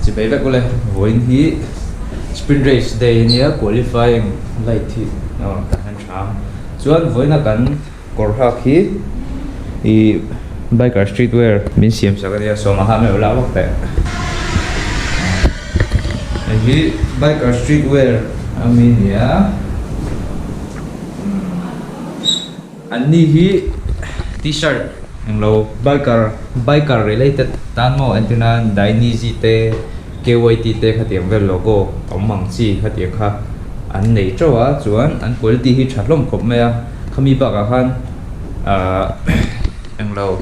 chỉ bé vậy cô lên với thì sprint race day nia qualifying hleithei nó cả hàng sáng chuan với nó cần korha khi i biker streetwear min siam sa cái so mà ham mèo lao bọc tệ hi biker streetwear amin ya anh hi t-shirt ang lo biker related tan mo antina dainiji te KYT te khatiang vel logo omang chi khatiang kha an nei chawa chuan an quality hi thathlom khop maya khami ba ka khan ang lo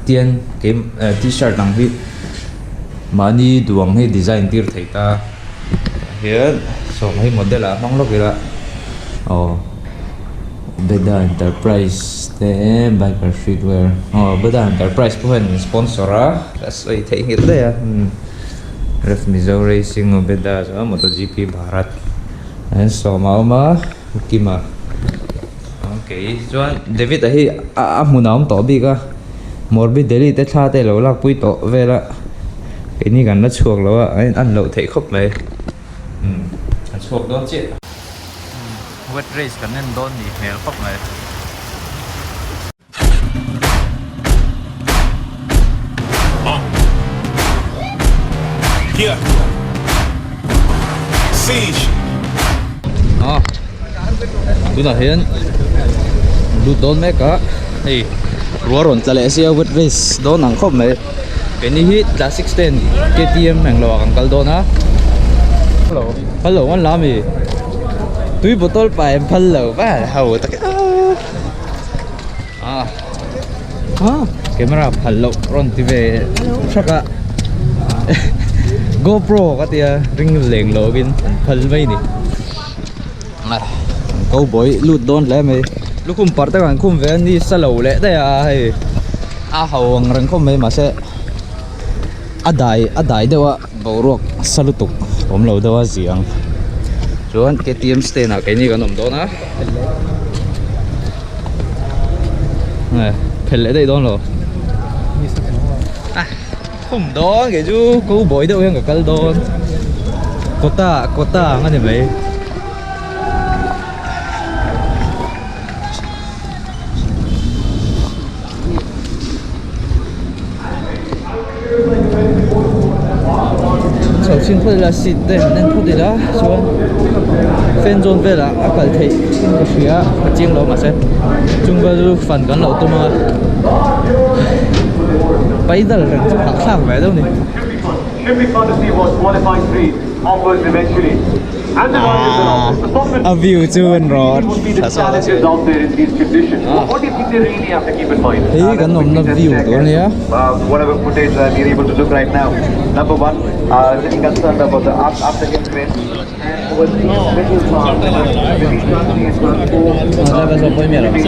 tian ke t-shirt nang hi mani duang he design tir theita hian so mai model a mang lo kira oh Beda Enterprise te biker streetwear oh Beda Enterprise po hen sponsor a that's why thei hit there ref Mizo racing o Beda so MotogpBharat and so ma kima okay chuan David a hi a munam to bi ka morbi delhi te tha te lo lak pui to vela cái này gần nó chuộc lo á ăn lẩu thấy khóc này ăn chuộc đó chứ wet race cần nên đón gì mèo khóc này Yeah. Siege. Tôi là hiện lụt đón mấy cả hey rùa rộn trả lại xe wet race đón nặng khóc này cái này hit classic stand KTM hàng lò càng cao đón á hello anh làm gì túi botol pa em hello ba hầu ta camera hello ron TV chắc à GoPro cái tia ring leng lộ bên phật vây nè câu bối lụt đón lẽ mày lúc không bắt tay bạn không về đi xa lầu lẽ đây à hay hầu răng không mấy mà sẽ adai đâu ạ bảo ruột xa lutuk ôm lâu đâu gì ăn chuan KTM stand à cái này còn nằm đó nè này phê lẽ đây đó rồi không đó cái chú câu bối đâu em cả cal đó kota ngay này mấy首先佢啦是對人哋啦，所以 Fanzone về là phải thấy cái phía chiên lẩu mà xem chúng ta phần cán lẩu tôi mà bây giờ là khác vậy đâu này a view to and road that's all that's it hey kan nom na view to ne ya whatever footage we're able to look right now number one really concerned about the after game train and over the middle part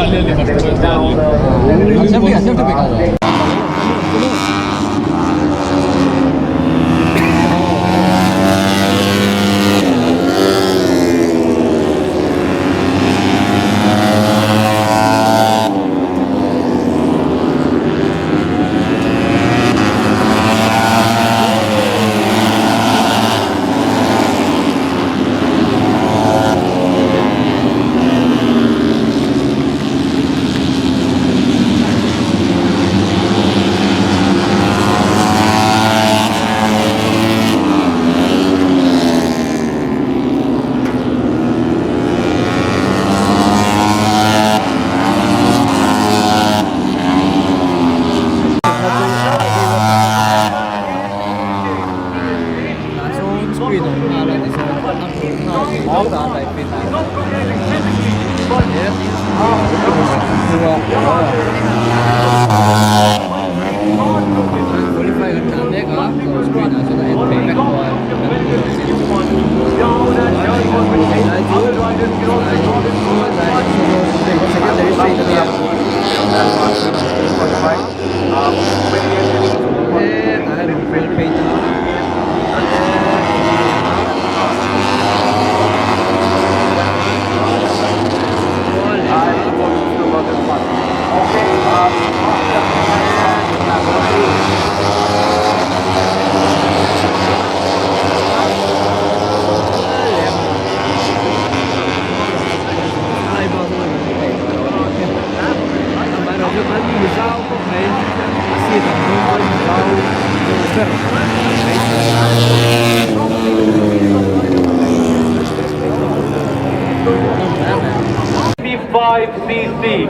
cc.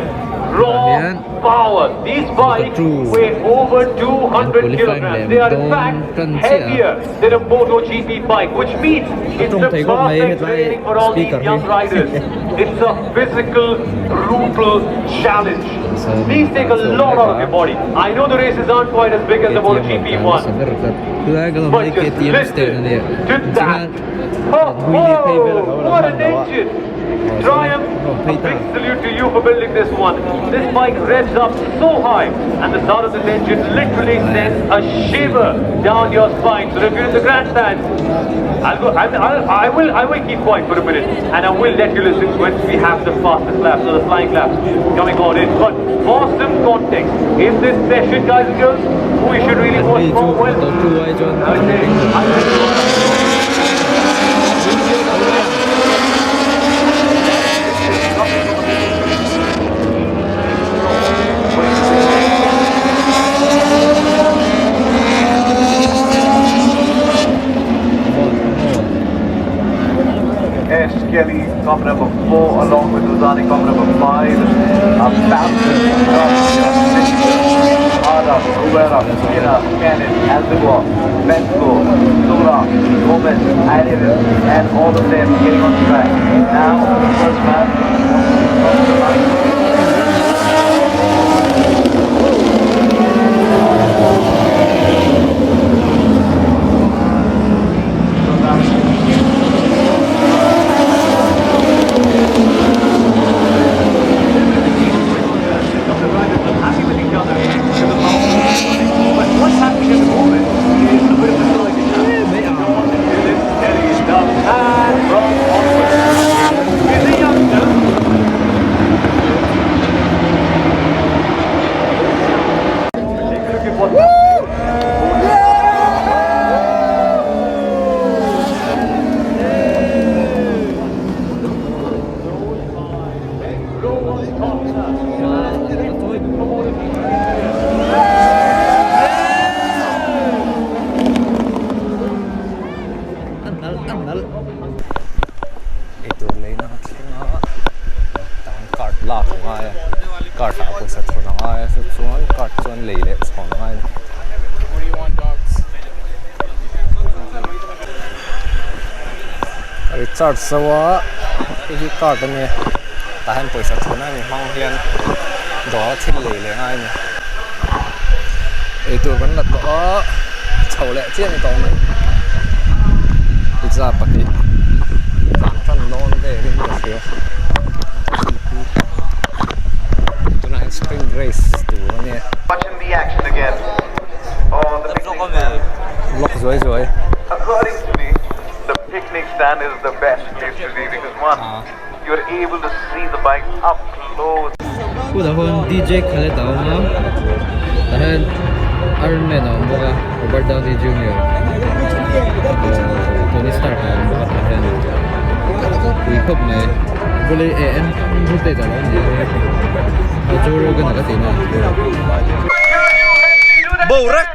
Raw power. These bikes weigh over 200 kilograms. They are in fact heavier than a MotoGP bike, which means it's the perfect training for all these young riders. It's a physical, brutal challenge. These take a lot out of your body. I know the races aren't quite as big as the MotoGP one, but just listen to that. Oh, what an engine! Triumph, a big salute to you for building this one. This bike revs up so high, and the sound of this engine literally sends a shiver down your spine. So if you're in the grandstand, I will keep quiet for a minute, and I will let you listen when we have the fastest laps or the flying laps coming on in. But for some context, in this session, guys and girls, we should really watch for well. Kelly, comp number 4, along with Luzani, comp number 5, Ada, Rubera, Sina, Cannon, Alzagua, Bensko, Sura, Gomez, Adidas, and all of them getting on track. Now, the first man. Start sawa hi cart ani tahan poisa thuna ni mang hian do thil lei le ngai ni ei tur ban la to chhole chiang to mai pizza paki tan non ve rin ko fio tuna spring race tu ani Watching the action again on the picnic. Lock zoi zoi. According to me, the picnic stand is the best place to be because one, you're able to see the bike up close. Udah pun DJ kali tahu mah, tahan Iron Man moga Robert Downey Jr. Tony Stark moga tahan. Kui khop mai, boleh buat jalan ni. Joe Rogan ada tina. Borak.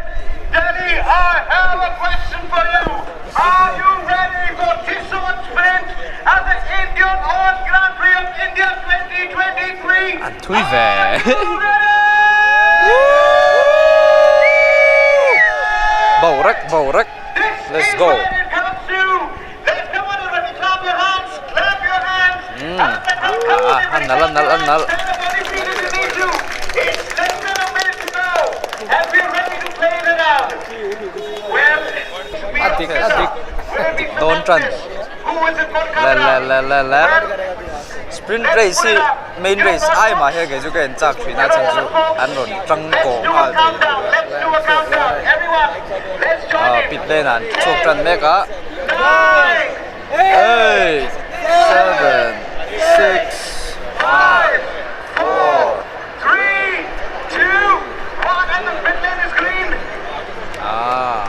Daddy, I have a question for you. Are you ready for Tissot Sprint at the Indian Oil Grand Prix of India 2023? Thui ve. Borak. Let's go. Let's come on, everybody. Clap your hands. Clap your hands. Annal. It's less than a minute to go. And we're ready to play it out. Well, Don't run. La. Sprint race main race ai mà hay cái chú cái chắc chuyện là chẳng chú ăn rồi trăng cổ mà pit lên à chụp trần mẹ cả 8 7 6 5, 4, 3, 2, 1, and the pit lane is green.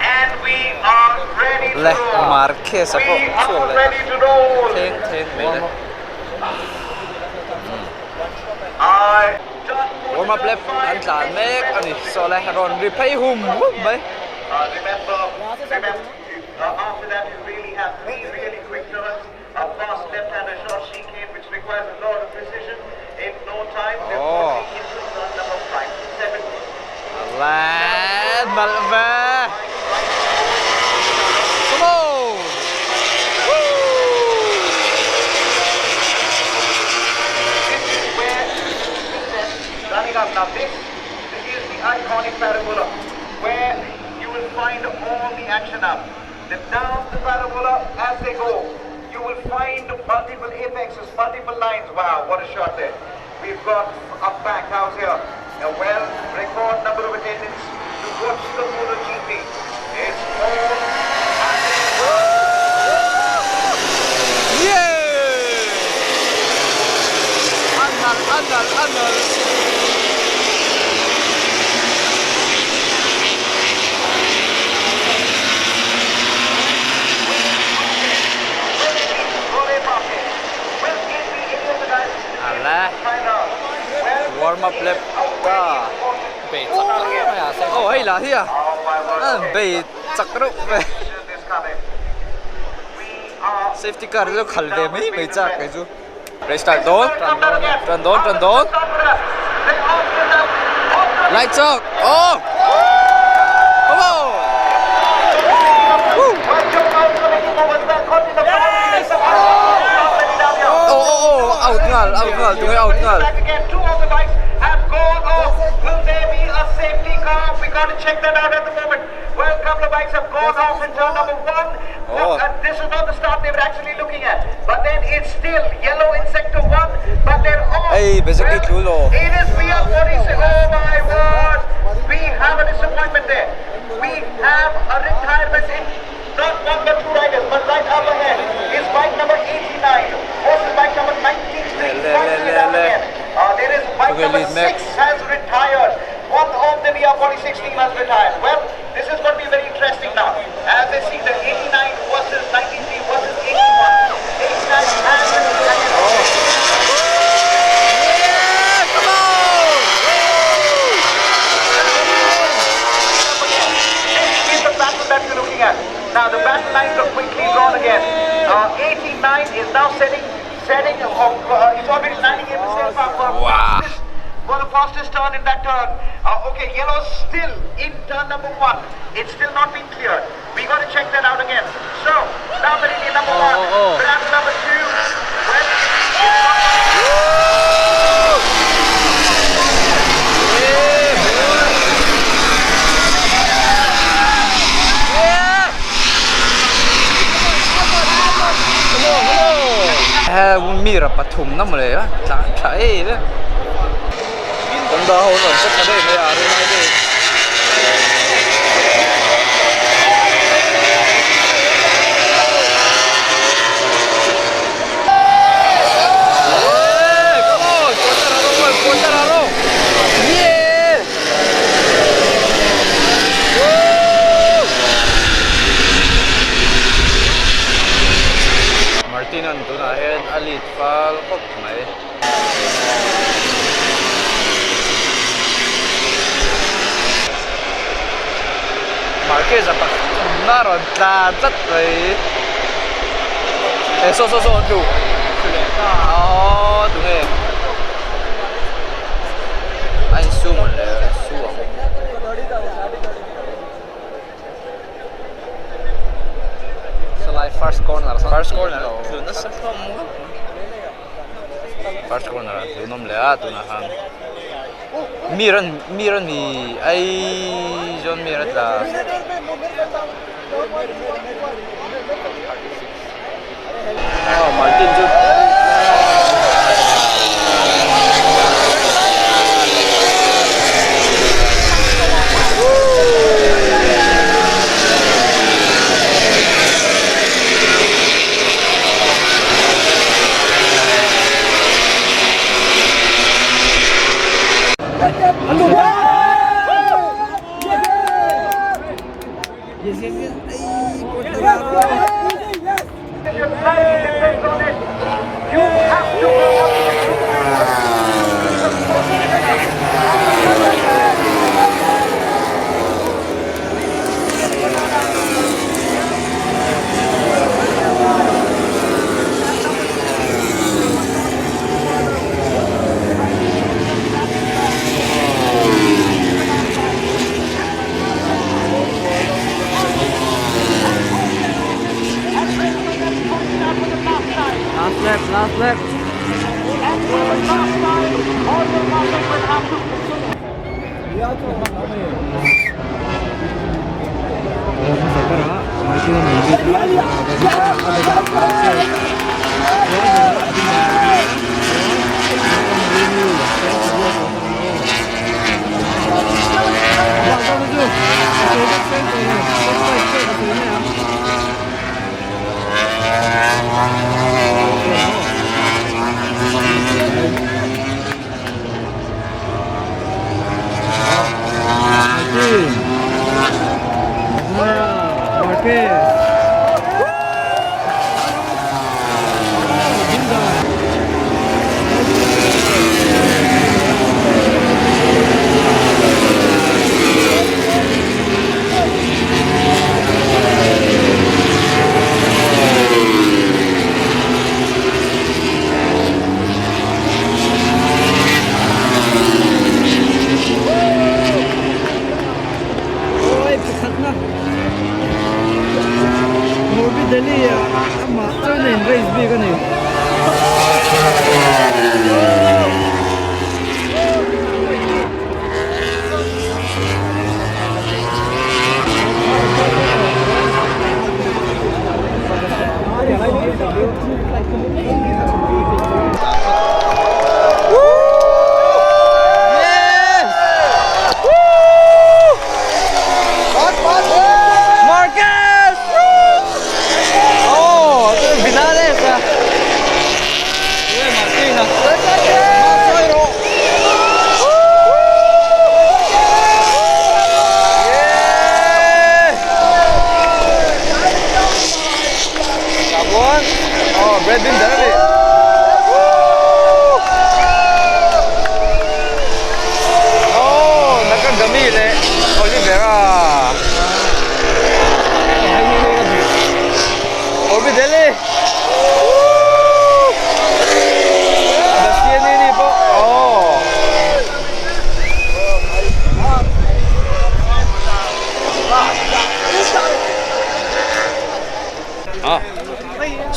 And we are ready to leh roll. marque sa po We are ready to roll. theng mẹ I warm up lap ăn tàn mẹ anh so leh ron replay hum mấy remember, after that you really have 3 really quick turns, a fast left and a short chicane which requires a lot of precision. If not, up. Now this is the iconic parabola where you will find all the action up. Then down the parabola as they go, you will find multiple apexes, multiple lines. Wow, what a shot there. We've got a packed house here. A record number of attendants to watch the MotoGP. It's all happening. Alah, warm up lap ta. Bị chắc đó mày à xem. Oh, hay là thế à? Bị chắc đó mày. Safety car nó khẩn về mấy mấy chắc cái chú. Restart đón. Trần đón. Lights out. Oh. Come on. Out ngal, tụi out ngal. Two of the bikes have gone off. Will there be a safety car? We got to check that out at the moment. Well, a couple of bikes have gone off in turn number one. Oh. This is not the start they were actually looking at. But then it's still yellow in sector one. But they're off. Hey, basically well, it is beyond 46. Oh my word. We have a disappointment there. We have a retirement in not one but two riders. But right up ahead is bike number 89 versus bike number 93. There is bike number 6 has retired. One of the VR46 team has retired. Well, this is going to be very interesting now. As they see the 89 versus 93 versus 81. 89 has retired. Come on! This is the battle that we're looking at. Now the battle lines are quickly drawn again. 89 is now setting. He's already landing in the same path for the fastest turn in that turn. Okay, yellow's still in turn number one. It's still not been cleared. We got to check that out again. So now that it's in number one, perhaps number two. When mira pathum na male á, thai đấy. Tầm đó hồi rồi chắc là đây mày à đây này đây. Come on, cuéntalo. Yeah. Martinan tu na hen alit fal kop mai. Marquez apa naron ta tất rồi. So đủ. Tụi nghe. Anh su một lẽ su à. So like first corner. Tụi nó sắp không. First corner tụi nó lẽ tụi nó hàng. Miran ni ay John Miran la. Oh, Martin Jude. Last lap. and for the last time, all the market will have to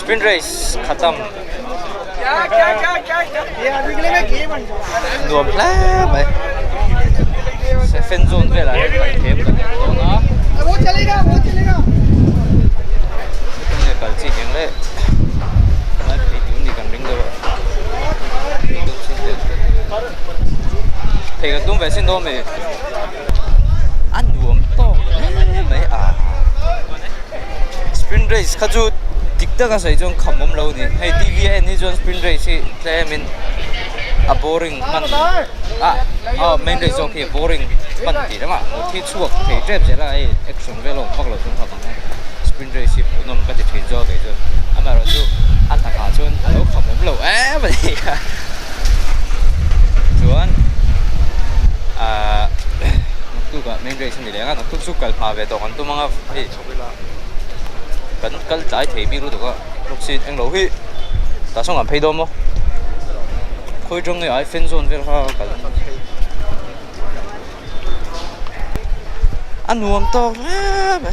Sprint race खत्म nuam lắm vậy sẽ Fanzone về lại thêm đó वो चलेगा này cần chỉ những đấy nói thì chúng đi cần đứng đâu thì cái tôm về xin đâu mày ăn nuam to mấy à sprint race khá chút tikta ka sai jong khamom lo ni hei tvn ni jon sprint race tlem in a boring man main race okay boring man ti lama thi chuak thei trep je la ai action velo phak lo chung ha bang sprint race nom ka ti thei jo ge jo ama ro chu an ta kha chon lo khamom lo ba ni ka chuan tu ka main race ni le nga tu chu kal pha ve to kan tu manga hei cần trái thì biết được lúc xin anh lỗi hi ta xong làm phei đom không khơi trong này ai Fanzone về ha cần ăn uống to lắm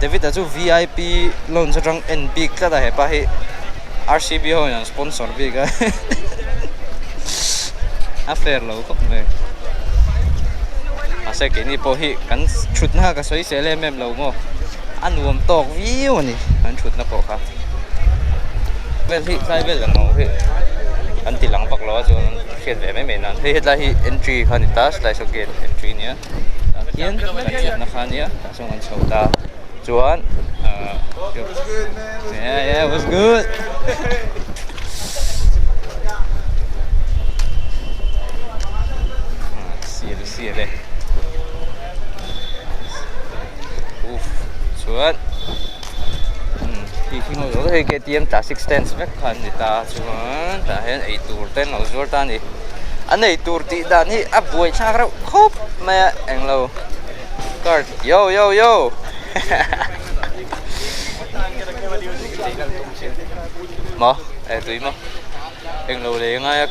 David đã chú VIP loan cho trong NB cái đó hết ba hi RCB hồi là sponsor về cái affair lâu không này sẽ cái này bỏ hi cần chút na cái sấy sẽ lên em lâu mà ăn uống to view này ăn chút nó bỏ khá về thì sai về là ngầu thì ăn tilang bạc lo cho khiến về mấy mình ăn thì hết là hi entry khăn ta lại số kiện entry nhé hian ăn chút nó khăn nhé xong ăn sầu ta chuan yeah was good see đây chuan thì khi ngồi đó thì cái tiệm ta extend vết khăn thì ta chuan ta hiện ấy tour tên nó rồi ta này anh ấy tour thì ta này áp buổi cha đâu khóc mẹ anh lâu card yo mà tụi mà anh lâu lấy ngay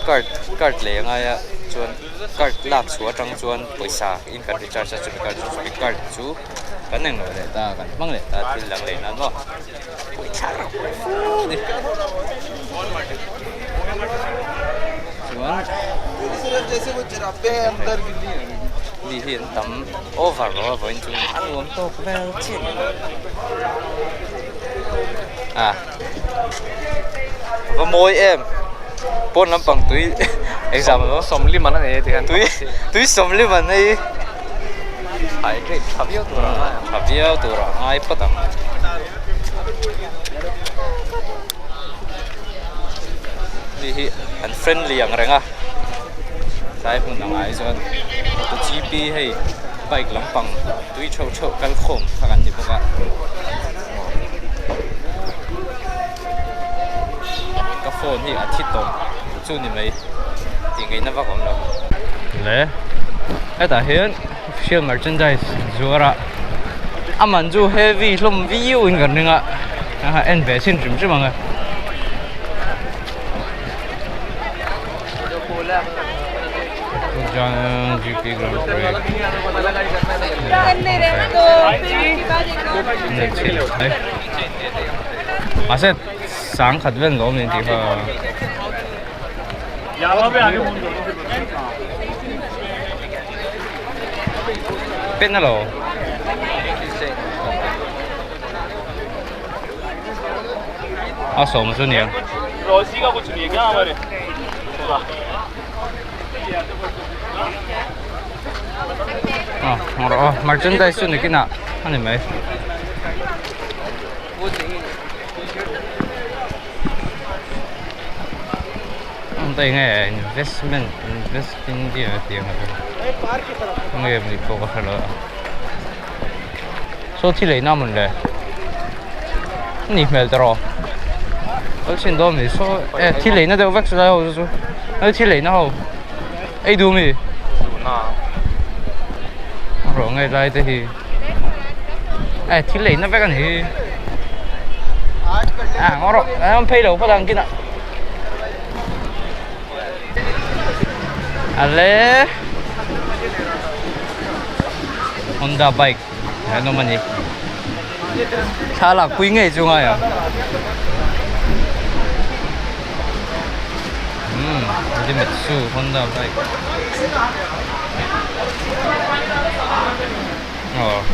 card lấy ngay chuan card lạc xuống trong chuan paysa in card recharge cho cái card chú cái này rồi để ta cần măng để ta tin rằng lấy nó mà mi hian tam over rồi với chúng ăn uống tốt vel chín à và môi em bốn lampang túi exam đó som li man này thì túi som li man này phải cái tháp yêu tụi rồi ai bắt tầm đi hi anh friendly ang renga sai pun nang ai zon to gp hay bike lampang túi chau chau kal khom khakan ni boka ka phone hi athit to chu ni mai ti ngai na va kom lo le eta hian official merchandise zuara aman ju heavy hlom view in kan ringa ha en ve sin rim rim anga John GP Grand Prix Aset sáng khát ven lỗ mình thì ha biết nó lỗ 아, sống số nhiều rồi xí cái chuyện gì cái mà đi rồi merchandise số này cái nào anh em mấy ông đây nghe investing gì ở tiền hả nghe mình có cái lo số thì lấy nào mình lấy nỉ mèo tao ở trên đó mình số thì lấy nó đâu vắt ra đâu số ở thì lấy nó đâu ấy đủ mi rồi ngay đây thì thì lấy nó vắt cái gì ngon rồi ông phei đâu có đang kia nè ale Honda bike ano man Sala quý nghề chung ai à 이제 Mizo Honda bike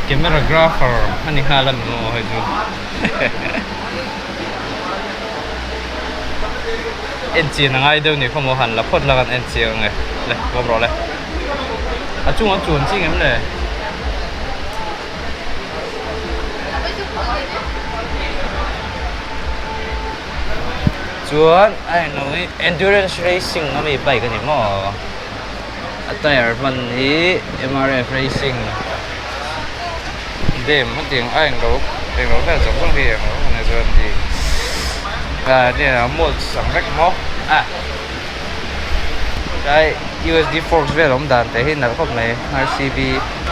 camera grapher ani halan mo haju NC na ngay đâu ni không hẳn là phốt là con NC ngay này vô rồi này chung chi em này chuan ai nói endurance racing nó bị bảy cái gì mà tire mình thì MRF racing đêm mất tiếng anh đâu là giống trong hiện nó này rồi thì đây là một sản rách móc đây USD Force về lắm đàn thế hiện là không này RCB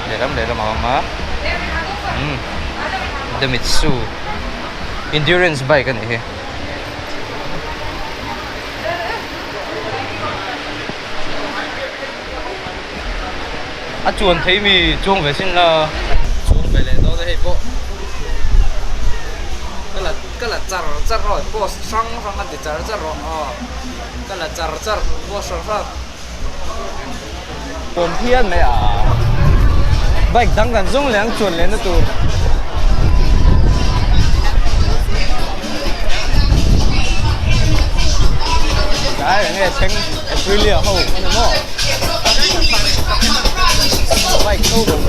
để làm mà the Mizo endurance bike cái này chuan thấy mi chuông về xin là chuông về lại đó đây bộ cái là char rồi bộ sang anh thì char rồi cái là char bộ sang còn hian mày bike đang gần dùng láng chuồn lên nó tụ cái nghe xem Australia hậu anh em bike không được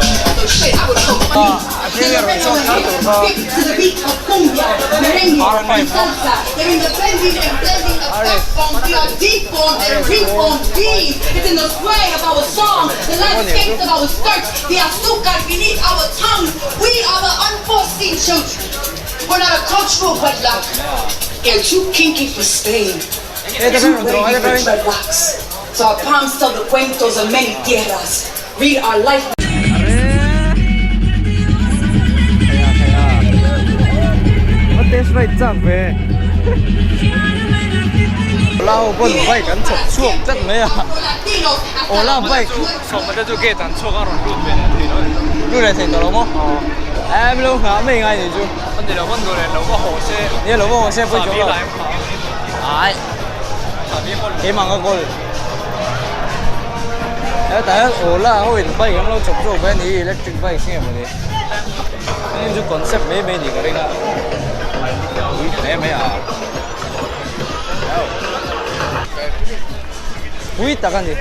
Australia rồi cho nó tụ to the beat of cumbia, merengue, and salsa. They're in the blending and blending of fat funk, deep funk, and reform beat. It's in the sway of our song, the landscapes of our skirts, the azúcar beneath our tongues. We are the unforeseen children. We're not a cultural wedlock. They're too kinky for Spain. Too wavy for dreadlocks. So our palms tell the cuentos of many tierras. Read our life. test ride chạm về lao con bay cắn chọc chuông rất mấy lao bay xong mà cho kê tàn chuông rồi luôn về luôn này thành tao không em luôn hả mấy ngày thì chú con thì là con người này lâu có hồ xe như lâu có hồ xe phải chỗ rồi ai cái măng cái con tại ổ là hồi bay cái lâu chụp rồi bên đi electric bike xem mà đi nên chú concept mấy mấy gì cái đó mấy mấy à ui ta cái gì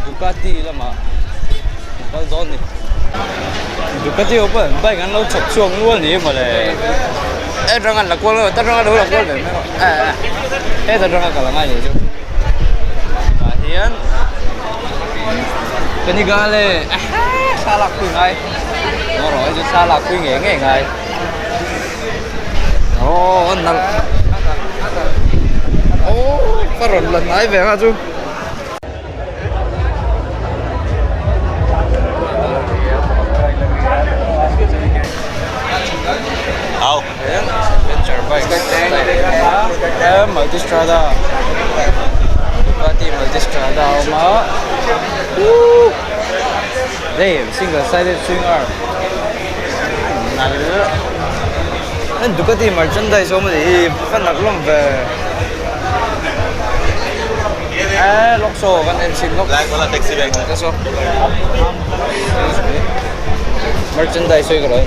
Ducati lamah Fanzone này Ducati open bike cái lâu chụp xuống luôn đi mà này trong anh là quân rồi ta trong anh đâu là quân rồi ta trong anh cả là ngay vậy chứ hian cái này gà lệ xa lạc quy ngay nó nói chứ xa lạc quy nghe nghe ngay anh nặng phát rộn lần ấy về hả chú hian adventure bike multistrada Ducati multistrada mà đây single sided swing arm nên Ducati merchandise mà thì phân nặng lắm về lock so kan engine lock black wala taxi bag cái số merchandise rồi cái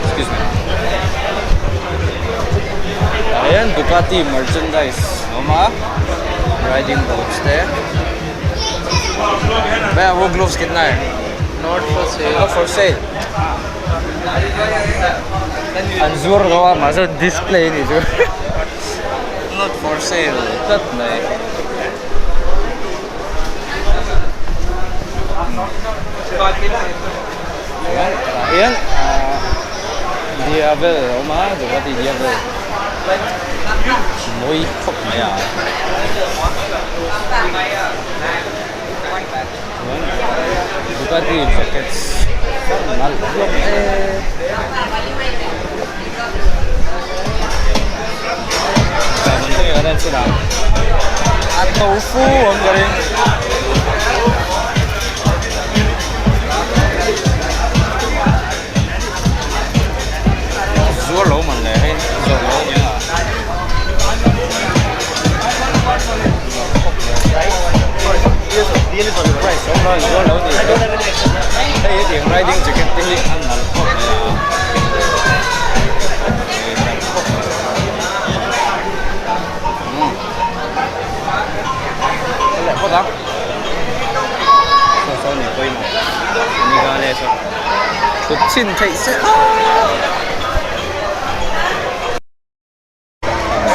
excuse me ayan Ducati merchandise mà riding boots there bây wo gloves kitna hai not for sale anzur đó mà sao display này chứ not for sale tất này ayan Diavel mà Ducati Diavel mối khóc mày à Ducati jackets mal belum penting ada yang sudah atau full garing zuo lỗ mình này zuo lỗ nhá price không nói zuo lỗ gì đây thì riding jacket thì ăn là khóc lại khóc lắm sao này quay mà ini cái này sao cực chín thấy sẽ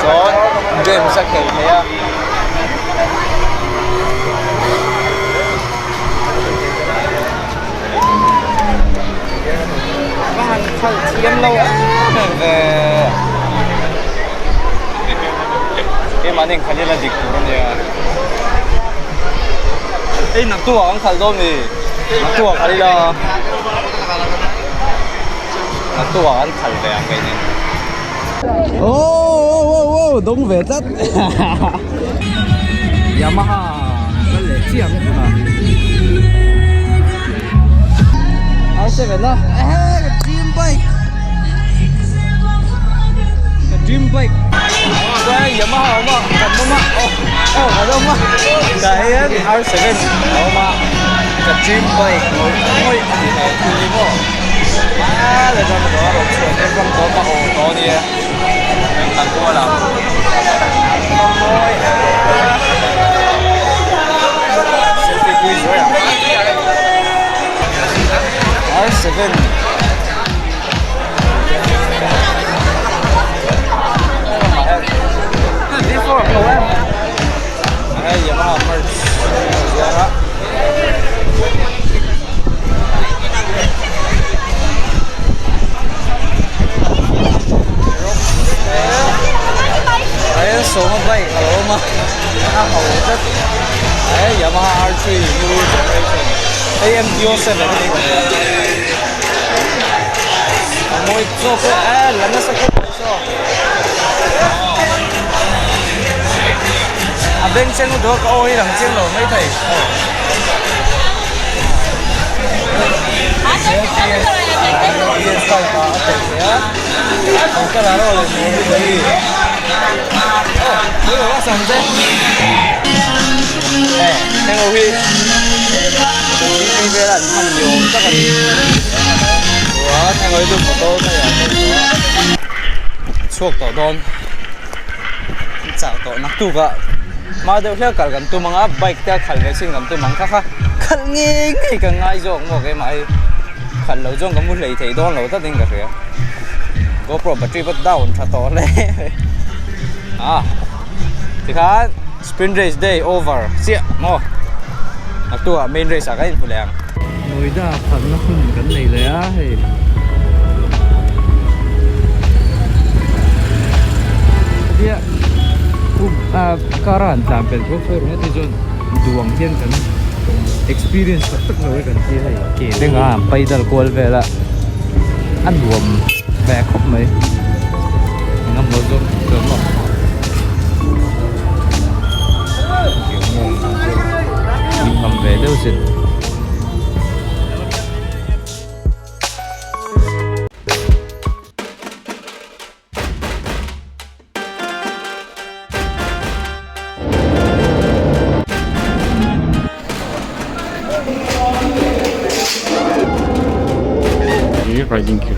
số game sẽ kể thế à hriatthiamna lâu về keimahni kali là dịch của nó nè nặc tua ang kaldo ni nặc tua kali là nặc tua ang kal về ang cái này đúng về rất Yamaha cái lệ chiang cái nào R7 đó dream bike cái Yamaha mà cầm mà ở đâu mà cái R7 mà cái dream bike ngồi gì này thì mà là trong đó rồi chuyện trong đó có hồ to đi em tặng qua làm selfie quiz rồi R7 before em hay Yamaha merch Zara đấy số một bảy hello mà hầu rất đấy Yamaha R3 new generation AMD07 này mỗi chỗ cái lần nó sẽ có số bengchheng nó được ôi đằng chiên rồi mấy thầy cái đó rồi Ủa, cái là xong chứ. Ê, em ngồi đi. Đi về là thằng nhiều chắc là ủa, em ngồi được một tô thôi à. Suốt tổ đôn. Chào tổ nắc tu cả. Mà đều theo cả gần tu mang áp bike theo khẩn cái xin gần tu mang khác khác. Khẩn nghe cái cái ngay rồi một cái máy khẩn lâu trong cái muốn lấy thấy đôn lâu tất nhiên cả kìa. GoPro battery bắt down thật to lên. À, thì khác sprint race day over. Xịa, mò. Nắc tu à main race à cái phụ làng. Ngồi ra phần nó không cái nàyเลยá thì dia karan sampai chauffeur nó thì chọn duang hian kan experience tất nói kan chi hay kể đến à paidal call về là ăn duom về khóc mấy ngắm một chút được không kiểu mình cầm về đâu xin riding gear.